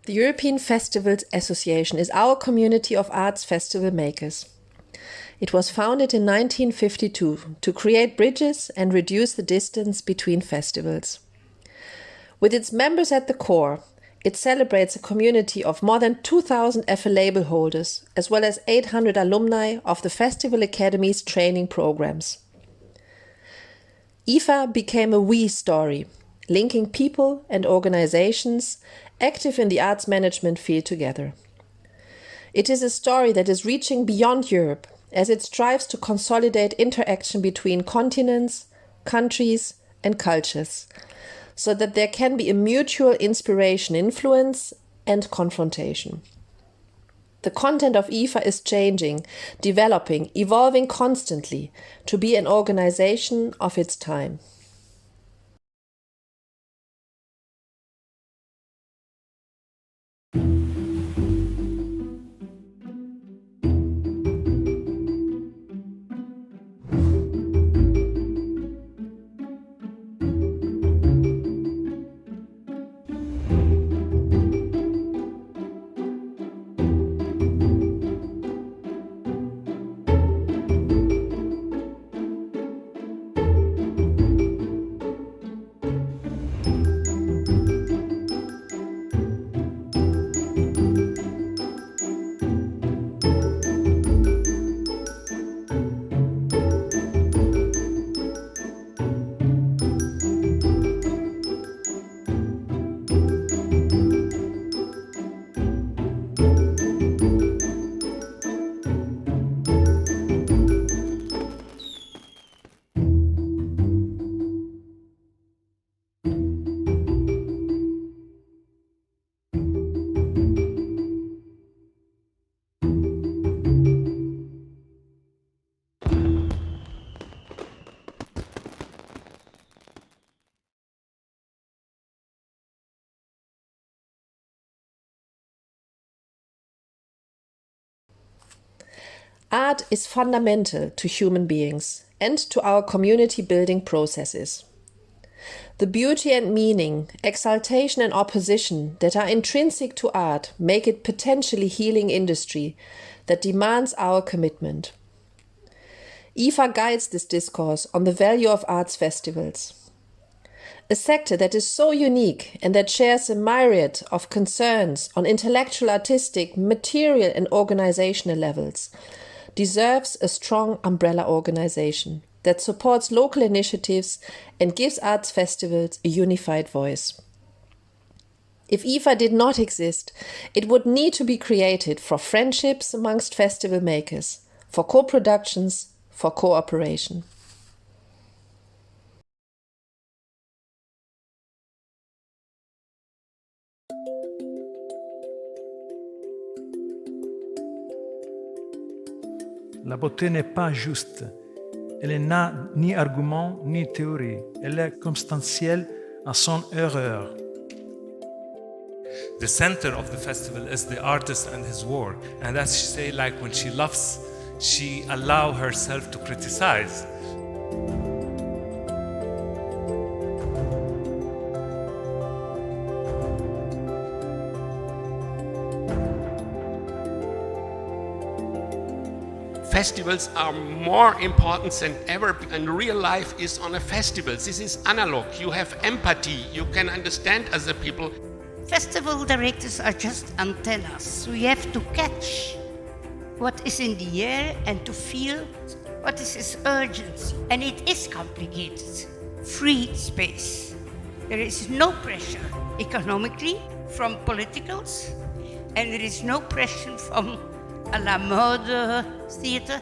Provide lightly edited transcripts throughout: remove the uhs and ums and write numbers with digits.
The European Festivals Association is our community of arts festival makers. It was founded in 1952 to create bridges and reduce the distance between festivals. With its members at the core, it celebrates a community of more than 2,000 EFFE label holders, as well as 800 alumni of the Festival Academy's training programs. EFFE became a we story, linking people and organizations active in the arts management field together. It is a story that is reaching beyond Europe as it strives to consolidate interaction between continents, countries, and cultures, so that there can be a mutual inspiration, influence, and confrontation. The content of EFFE is changing, developing, evolving constantly to be an organization of its time. Art is fundamental to human beings and to our community building processes. The beauty and meaning, exaltation and opposition that are intrinsic to art make it potentially healing industry that demands our commitment. EFFE guides this discourse on the value of arts festivals. A sector that is so unique and that shares a myriad of concerns on intellectual, artistic, material and organizational levels deserves a strong umbrella organization that supports local initiatives and gives arts festivals a unified voice. If EFFE did not exist, it would need to be created for friendships amongst festival makers, for co-productions, for cooperation. La beauté n'est pas juste. Elle n'a ni argument ni théorie. Elle est constentielle à son erreur. The center of the festival is the artist and his work. And as she say, like when she loves, she allow herself to criticize. Festivals are more important than ever, and real life is on a festival. This is analog. You have empathy. You can understand other people. Festival directors are just antennas. We have to catch what is in the air and to feel what is its urgency. And it is complicated. Free space. There is no pressure economically from politicals, and there is no pressure from à la mode theater.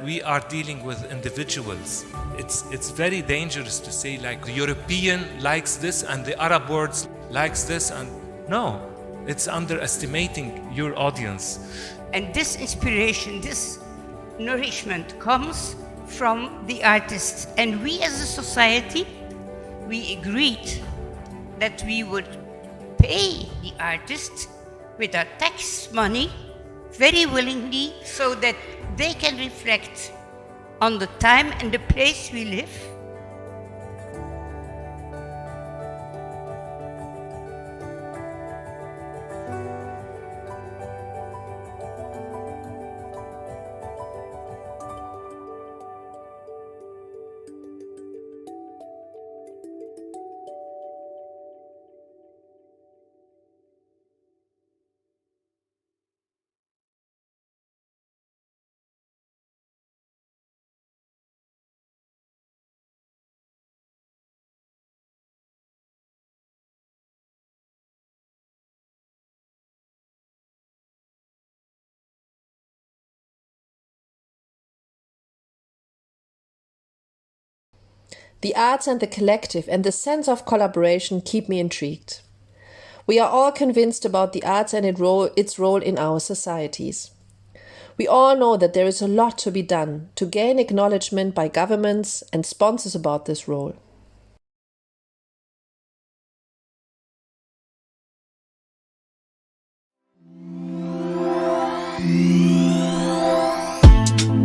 We are dealing with individuals. It's very dangerous to say like the European likes this and the Arab world likes this, and no, it's underestimating your audience. And this inspiration, this nourishment comes from the artists. And we as a society, we agreed that we would pay the artists with our tax money very willingly, so that they can reflect on the time and the place we live. The arts and the collective and the sense of collaboration keep me intrigued. We are all convinced about the arts and its role in our societies. We all know that there is a lot to be done to gain acknowledgement by governments and sponsors about this role.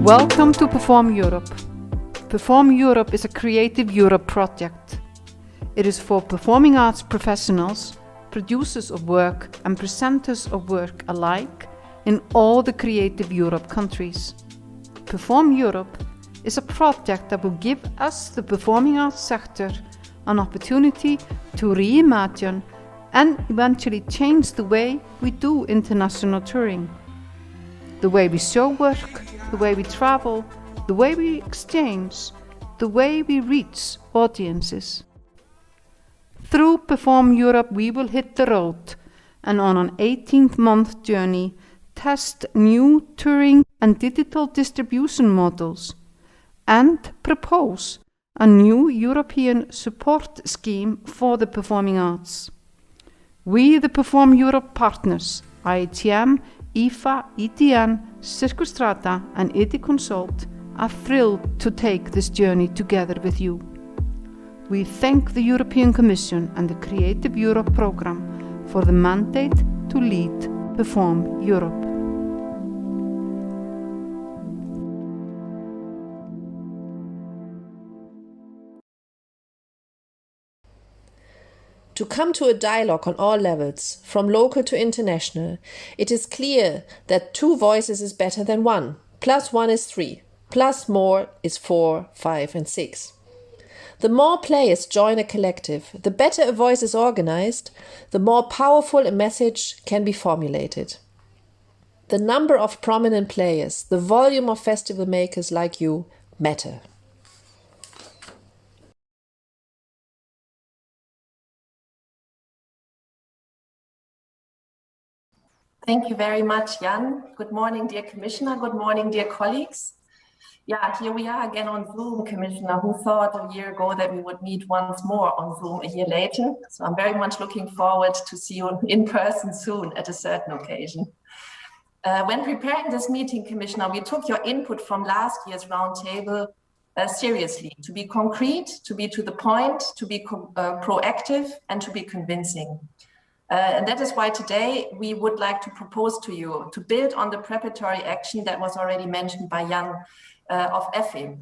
Welcome to Perform Europe. Perform Europe is a Creative Europe project. It is for performing arts professionals, producers of work and presenters of work alike in all the Creative Europe countries. Perform Europe is a project that will give us, the performing arts sector, an opportunity to reimagine and eventually change the way we do international touring. The way we show work, the way we travel, the way we exchange, the way we reach audiences. Through Perform Europe, we will hit the road and on an 18-month journey, test new touring and digital distribution models and propose a new European support scheme for the performing arts. We, the Perform Europe partners, IHM, EFFE, EDN, Circus Strata and EDI Consult, are thrilled to take this journey together with you. We thank the European Commission and the Creative Europe programme for the mandate to lead Perform Europe. To come to a dialogue on all levels, from local to international, it is clear that 2 voices is better than 1. Plus 1 is 3. Plus more is 4, 5 and 6. The more players join a collective, the better a voice is organized, the more powerful a message can be formulated. The number of prominent players, the volume of festival makers like you matter. Thank you very much, Jan. Good morning, dear Commissioner. Good morning, dear colleagues. Yeah, here we are again on Zoom, Commissioner. Who thought a year ago that we would meet once more on Zoom a year later? So I'm very much looking forward to see you in person soon at a certain occasion. When preparing this meeting, Commissioner, we took your input from last year's roundtable seriously, to be concrete, to be to the point, to be proactive and to be convincing. And that is why today we would like to propose to you to build on the preparatory action that was already mentioned by Jan of EFFE.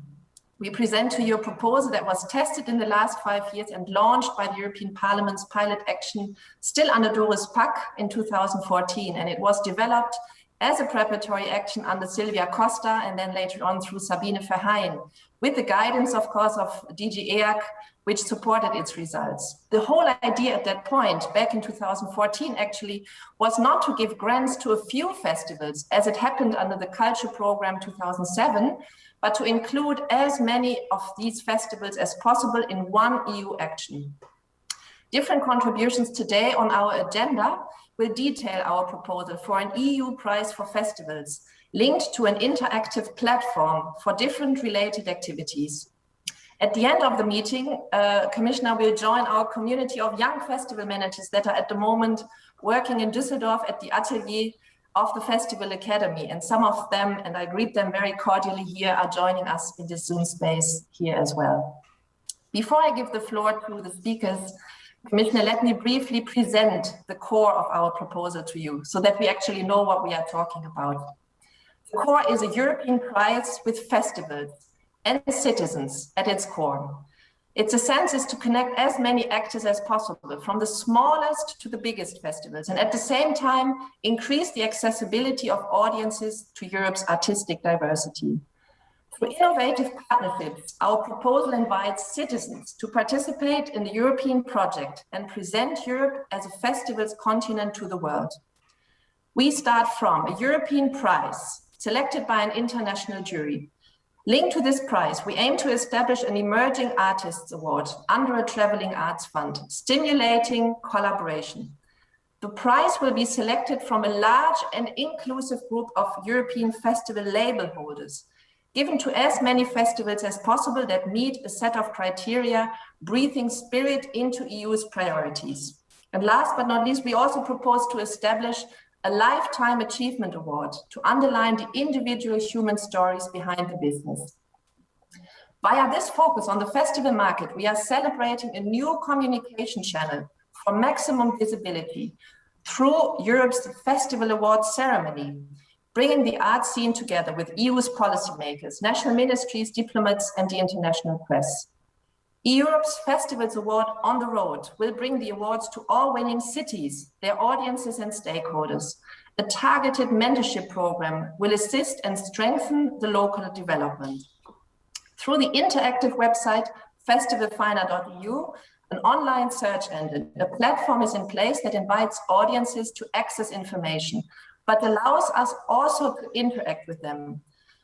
We present to you a proposal that was tested in the last 5 years and launched by the European Parliament's pilot action still under Doris Pack in 2014. And it was developed as a preparatory action under Silvia Costa and then later on through Sabine Verheyen, with the guidance, of course, of DG EAC, which supported its results. The whole idea at that point, back in 2014 actually, was not to give grants to a few festivals, as it happened under the Culture Programme 2007, but to include as many of these festivals as possible in one EU action. Different contributions today on our agenda will detail our proposal for an EU prize for festivals, linked to an interactive platform for different related activities. At the end of the meeting, Commissioner will join our community of young festival managers that are at the moment working in Düsseldorf at the atelier of the Festival Academy. And some of them, and I greet them very cordially here, are joining us in this Zoom space here as well. Before I give the floor to the speakers, Commissioner, let me briefly present the core of our proposal to you so that we actually know what we are talking about. The core is a European prize with festivals and citizens at its core. Its essence is to connect as many actors as possible, from the smallest to the biggest festivals, and at the same time, increase the accessibility of audiences to Europe's artistic diversity. Through innovative partnerships, our proposal invites citizens to participate in the European project and present Europe as a festivals continent to the world. We start from a European prize selected by an international jury. Linked to this prize, we aim to establish an Emerging Artists Award under a traveling arts fund, stimulating collaboration. The prize will be selected from a large and inclusive group of European festival label holders, given to as many festivals as possible that meet a set of criteria, breathing spirit into EU's priorities. And last but not least, we also propose to establish a Lifetime Achievement Award to underline the individual human stories behind the business. Via this focus on the festival market, we are celebrating a new communication channel for maximum visibility through Europe's Festival Awards ceremony, bringing the art scene together with EU's policymakers, national ministries, diplomats, and the international press. Europe's Festivals Award on the Road will bring the awards to all winning cities, their audiences and stakeholders. A targeted mentorship program will assist and strengthen the local development. Through the interactive website festivalfinder.eu, an online search engine, a platform is in place that invites audiences to access information, but allows us also to interact with them.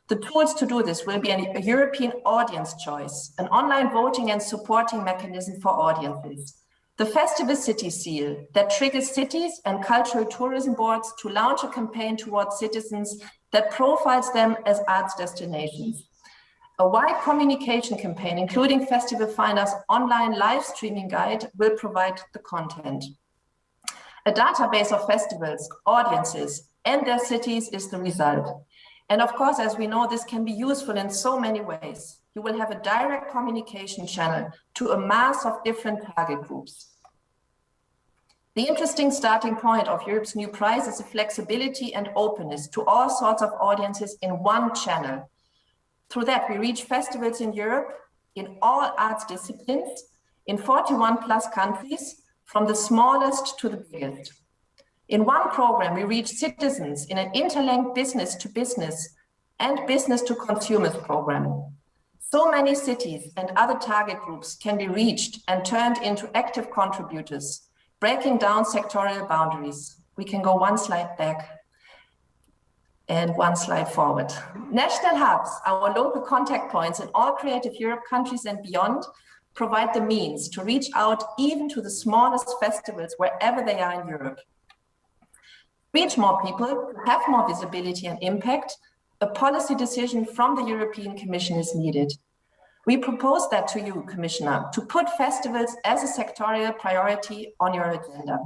The tools to do this will be a European audience choice, an online voting and supporting mechanism for audiences, the Festival City Seal that triggers cities and cultural tourism boards to launch a campaign towards citizens that profiles them as arts destinations. A wide communication campaign, including Festival Finder's online live streaming guide, will provide the content. A database of festivals, audiences, and their cities is the result. And of course, as we know, this can be useful in so many ways. You will have a direct communication channel to a mass of different target groups. The interesting starting point of Europe's new prize is the flexibility and openness to all sorts of audiences in one channel. Through that, we reach festivals in Europe in all arts disciplines in 41 plus countries, from the smallest to the biggest. In one program, we reach citizens in an interlinked business to business and business to consumers program. So many cities and other target groups can be reached and turned into active contributors, breaking down sectorial boundaries. We can go one slide back and one slide forward. National hubs, our local contact points in all Creative Europe countries and beyond, provide the means to reach out even to the smallest festivals wherever they are in Europe. Reach more people, have more visibility and impact, a policy decision from the European Commission is needed. We propose that to you, Commissioner, to put festivals as a sectorial priority on your agenda.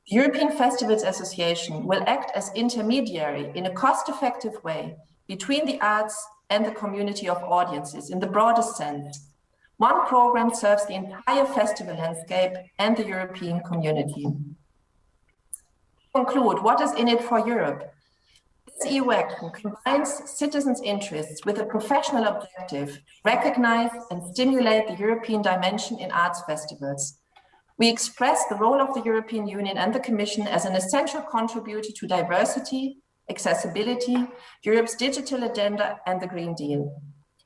The European Festivals Association will act as intermediary in a cost-effective way between the arts and the community of audiences in the broadest sense. One program serves the entire festival landscape and the European community. To conclude, what is in it for Europe? This EU action combines citizens' interests with a professional objective to recognize and stimulate the European dimension in arts festivals. We express the role of the European Union and the Commission as an essential contributor to diversity, accessibility, Europe's digital agenda, and the Green Deal.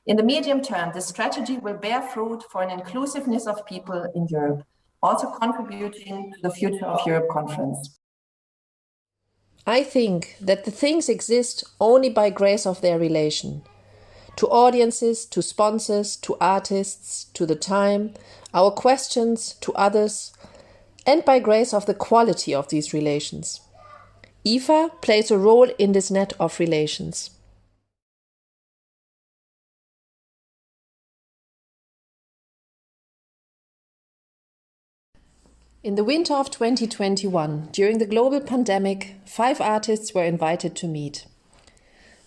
In the medium term, this strategy will bear fruit for an inclusiveness of people in Europe, also contributing to the Future of Europe conference. I think that the things exist only by grace of their relation. To audiences, to sponsors, to artists, to the time, our questions, to others, and by grace of the quality of these relations. EFFE plays a role in this net of relations. In the winter of 2021, during the global pandemic, 5 artists were invited to meet.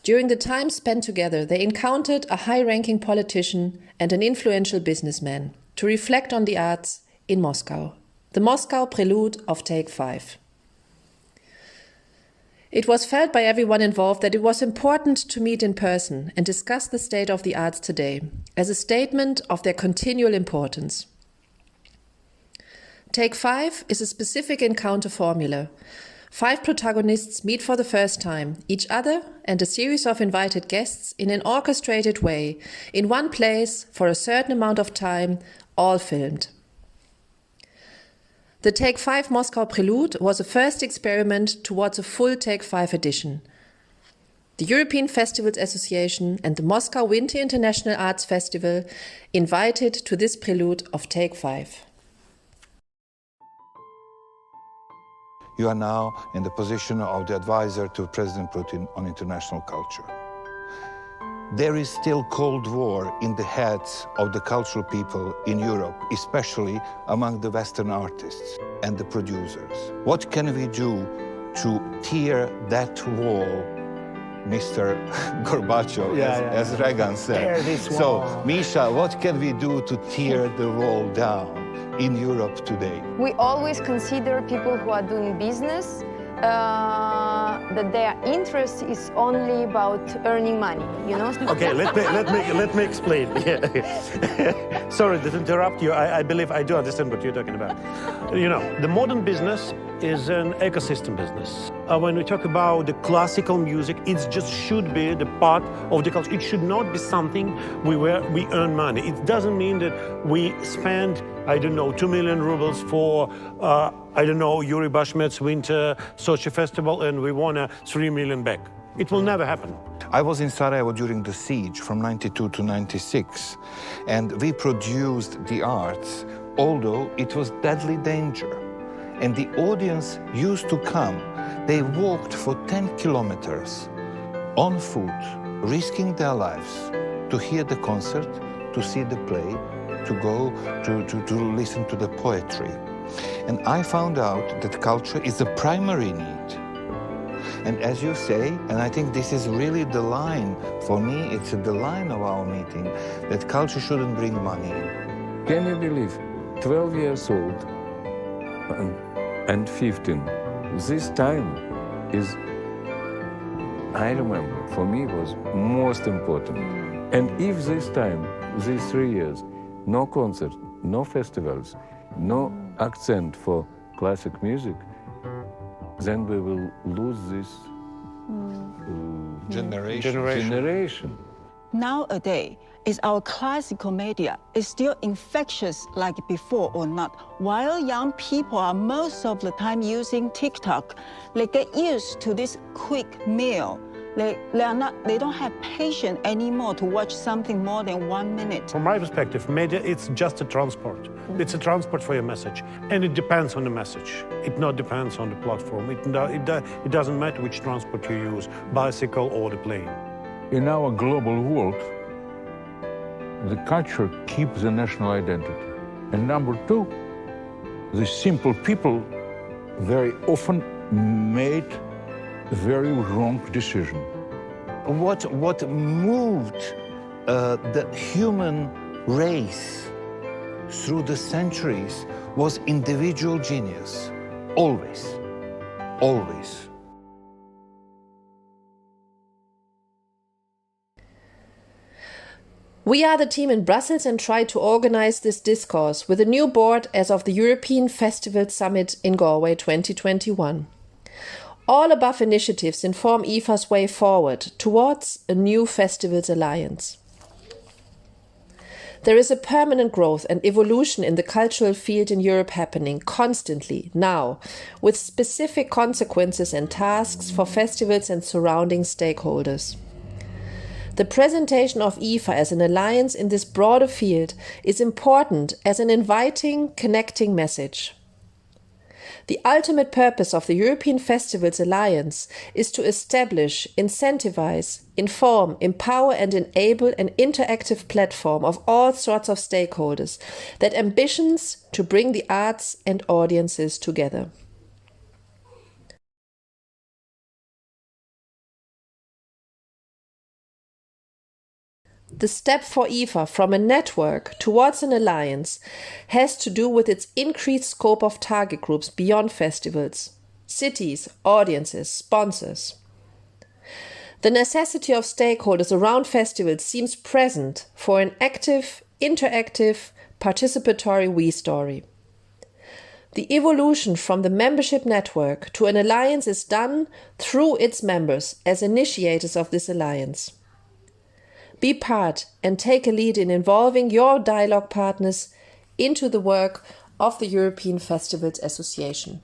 During the time spent together, they encountered a high-ranking politician and an influential businessman to reflect on the arts in Moscow. the Moscow Prelude of Take 5. It was felt by everyone involved that it was important to meet in person and discuss the state of the arts today as a statement of their continual importance. Take 5 is a specific encounter formula. 5 protagonists meet for the first time, each other and a series of invited guests in an orchestrated way, in one place for a certain amount of time, all filmed. The Take 5 Moscow Prelude was a first experiment towards a full Take 5 edition. The European Festivals Association and the Moscow Winter International Arts Festival invited to this prelude of Take 5. You are now in the position of the advisor to President Putin on international culture. There is still Cold War in the heads of the cultural people in Europe, especially among the Western artists and the producers. What can we do to tear that wall, Mr. Gorbachev, as Reagan said? So, Misha, what can we do to tear the wall down in Europe today? We always consider people who are doing business that their interest is only about earning money, you know? Okay, let me explain. Sorry to interrupt you. I believe I do understand what you're talking about. You know, the modern business is an ecosystem business. When we talk about the classical music, it just should be the part of the culture. It should not be something where we earn money. It doesn't mean that we spend, I don't know, 2 million rubles for, I don't know, Yuri Bashmet's Winter Sochi Festival and we want 3 million back. It will never happen. I was in Sarajevo during the siege from 92 to 96, and we produced the arts, although it was deadly danger. And the audience used to come. They walked for 10 kilometers on foot, risking their lives to hear the concert, to see the play, to go to listen to the poetry. And I found out that culture is a primary need. And as you say, and I think this is really the line, for me, it's the line of our meeting, that culture shouldn't bring money in. Can you believe, 12 years old and 15, this time is, I remember, for me was most important. And if this time, these 3 years, no concert, no festivals, no accent for classic music, then we will lose this generation. Nowadays, is our classical media is still infectious like before or not? While young people are most of the time using TikTok, they get used to this quick meal. They don't have patience anymore to watch something more than 1 minute. From my perspective, media, it's just a transport. It's a transport for your message. And it depends on the message. It not depends on the platform. It doesn't matter which transport you use, bicycle or the plane. In our global world, the culture keeps the national identity. And number two, the simple people very often made very wrong decision. What moved the human race through the centuries was individual genius, always, always. We are the team in Brussels and try to organize this discourse with a new board as of the European Festival Summit in Galway 2021. All above initiatives inform EFFE's way forward towards a new festivals alliance. There is a permanent growth and evolution in the cultural field in Europe happening constantly now, with specific consequences and tasks for festivals and surrounding stakeholders. The presentation of EFFE as an alliance in this broader field is important as an inviting, connecting message. The ultimate purpose of the European Festivals Alliance is to establish, incentivize, inform, empower and enable an interactive platform of all sorts of stakeholders that ambitions to bring the arts and audiences together. The step for EFFE from a network towards an alliance has to do with its increased scope of target groups beyond festivals, cities, audiences, sponsors. The necessity of stakeholders around festivals seems present for an active, interactive, participatory we story. The evolution from the membership network to an alliance is done through its members as initiators of this alliance. Be part and take a lead in involving your dialogue partners into the work of the European Festivals Association.